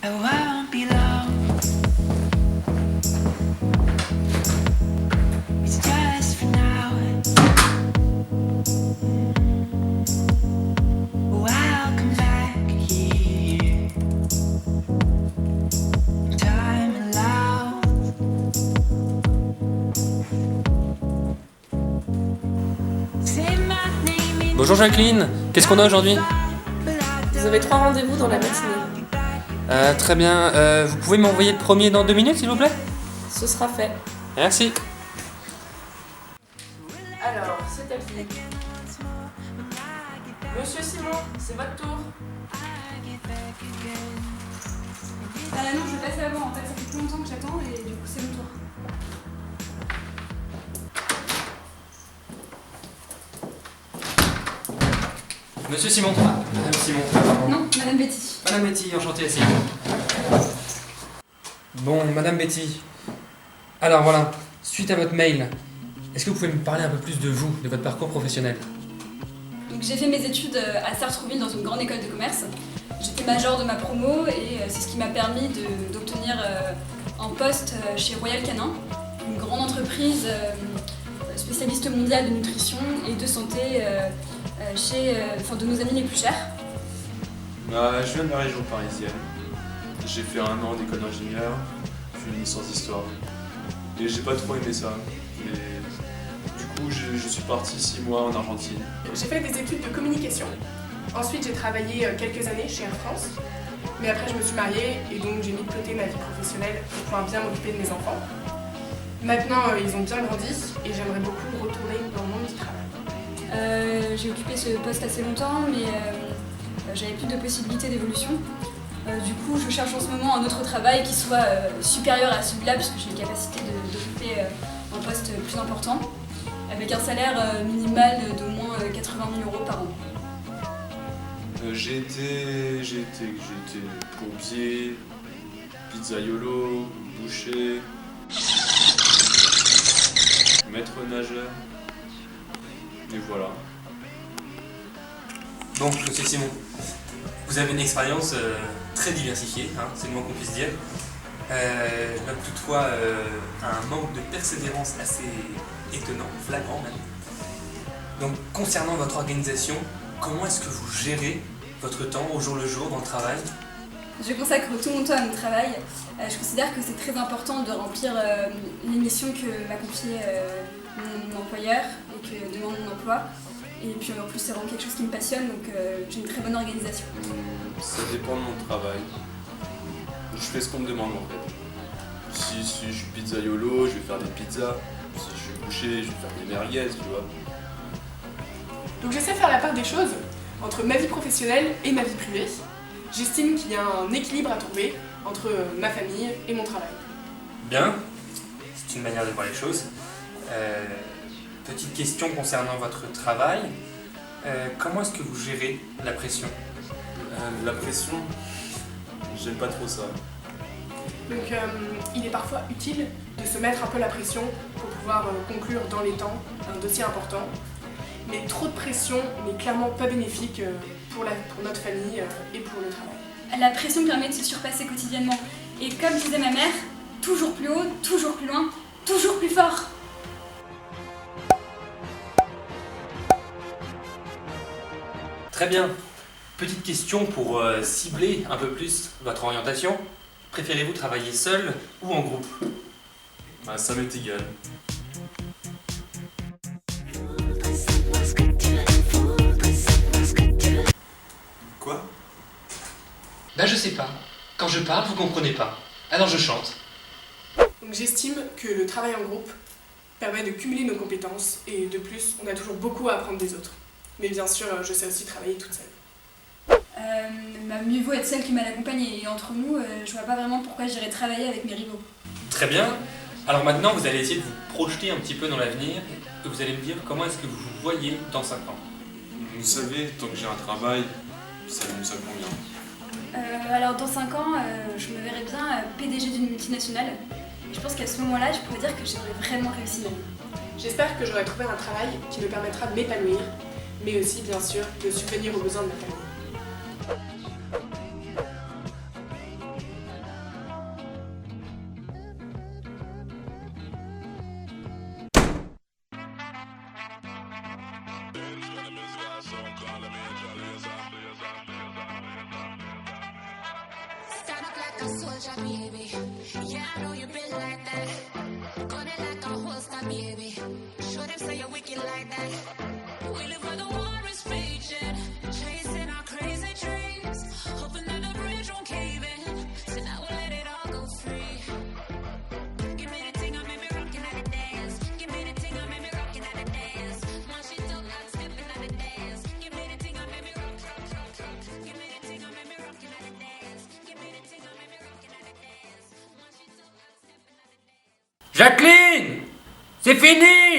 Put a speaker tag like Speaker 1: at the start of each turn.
Speaker 1: I won't be long. It's just for now. Oh, I'll come back here. Time allows. Say my name in
Speaker 2: Bonjour Jacqueline, qu'est-ce qu'on a aujourd'hui?
Speaker 3: Vous avez 3 rendez-vous dans la matinée.
Speaker 2: Très bien, vous pouvez m'envoyer le premier dans 2 minutes s'il vous plaît?
Speaker 3: Ce sera fait.
Speaker 2: Merci.
Speaker 3: Alors, c'est à qui? Monsieur Simon, c'est votre tour.
Speaker 4: Non, je vais passer avant. En fait, ça fait plus longtemps que j'attends et du coup, c'est mon tour.
Speaker 2: Monsieur Simon. Madame Simon. Pardon.
Speaker 4: Non, Madame Betty.
Speaker 2: Madame Betty, enchanté aussi. Bon, Madame Betty. Alors voilà, suite à votre mail, est-ce que vous pouvez me parler un peu plus de vous, de votre parcours professionnel?
Speaker 4: Donc, j'ai fait mes études à Sartrouville dans une grande école de commerce. J'étais majeure de ma promo et c'est ce qui m'a permis d'obtenir un poste chez Royal Canin, une grande entreprise spécialiste mondiale de nutrition et de santé de nos amis les plus chers.
Speaker 5: Je viens de la région parisienne. J'ai fait 1 an d'école d'ingénieur, puis une licence d'histoire. Et j'ai pas trop aimé ça. Mais du coup, je suis parti 6 mois en Argentine.
Speaker 6: J'ai fait des études de communication. Ensuite, j'ai travaillé quelques années chez Air France. Mais après, je me suis mariée et donc j'ai mis de côté ma vie professionnelle pour pouvoir bien m'occuper de mes enfants. Maintenant, ils ont bien grandi et j'aimerais beaucoup retourner dans le monde du travail.
Speaker 4: J'ai occupé ce poste assez longtemps, mais j'avais plus de possibilités d'évolution. Du coup, je cherche en ce moment un autre travail qui soit supérieur à celui-là, puisque j'ai les capacités d'occuper un poste plus important, avec un salaire minimal d'au moins 80 000 € par an.
Speaker 5: J'ai été pompier, pizzaiolo, boucher, maître nageur. Et voilà.
Speaker 2: Donc, monsieur Simon, vous avez une expérience très diversifiée, hein, c'est le moins qu'on puisse dire. Je note toutefois un manque de persévérance assez étonnant, flagrant même. Donc, concernant votre organisation, comment est-ce que vous gérez votre temps au jour le jour dans le travail?
Speaker 4: Je consacre tout mon temps à mon travail. Je considère que c'est très important de remplir les missions que m'a confiées mon employeur et que demande mon emploi. Et puis en plus, c'est vraiment quelque chose qui me passionne, donc j'ai une très bonne organisation.
Speaker 5: Ça dépend de mon travail. Je fais ce qu'on me demande en fait. Si je suis pizzaiolo, je vais faire des pizzas. Si je suis boucher, je vais faire des merguez, tu vois.
Speaker 6: Donc j'essaie de faire la part des choses entre ma vie professionnelle et ma vie privée. J'estime qu'il y a un équilibre à trouver entre ma famille et mon travail.
Speaker 2: Bien, c'est une manière de voir les choses. Petite question concernant votre travail. Comment est-ce que vous gérez la pression?
Speaker 5: La pression, j'aime pas trop ça.
Speaker 6: Donc il est parfois utile de se mettre un peu la pression pour pouvoir conclure dans les temps un dossier important. Mais trop de pression n'est clairement pas bénéfique pour notre famille et pour le travail.
Speaker 4: La pression permet de se surpasser quotidiennement. Et comme disait ma mère, toujours plus haut, toujours plus loin, toujours plus fort.
Speaker 2: Très bien. Petite question pour cibler un peu plus votre orientation. Préférez-vous travailler seul ou en groupe?
Speaker 5: Ça m'est égal. Quoi?
Speaker 2: Ben je sais pas. Quand je parle, vous comprenez pas. Alors je chante.
Speaker 6: Donc j'estime que le travail en groupe permet de cumuler nos compétences et de plus, on a toujours beaucoup à apprendre des autres. Mais bien sûr, je sais aussi travailler toute seule.
Speaker 4: Mieux vaut être celle qui m'a accompagnée. Et entre nous, je vois pas vraiment pourquoi j'irais travailler avec mes rivaux.
Speaker 2: Très bien. Alors maintenant, vous allez essayer de vous projeter un petit peu dans l'avenir et vous allez me dire comment est-ce que vous vous voyez dans 5 ans.
Speaker 5: Vous savez, tant que j'ai un travail, ça convient.
Speaker 4: Alors dans 5 ans, je me verrais bien PDG d'une multinationale. Je pense qu'à ce moment-là, je pourrais dire que j'aurais vraiment réussi ma vie.
Speaker 6: J'espère que j'aurai trouvé un travail qui me permettra de m'épanouir, mais aussi bien sûr de subvenir aux besoins de ma famille.
Speaker 1: like a soldier, baby. Yeah, I know you been like that. Got it like a holster, baby. Show them say you're wicked like that. We live where the war is raging, chasing our crazy dreams, hoping that the bridge won't cave in. So now we'll let it all go free. Give me the thing, I made me rockin' at the dance. Give me the thing, I made me rockin' at the dance. Now she don't like stepping at the dance. Give me the thing, I made me rock. Give me the thing, I made me rockin' at the dance. Give me the thing, I made me rockin' at the dance. Now she don't like stepping at the dance.
Speaker 7: Jacqueline! C'est fini!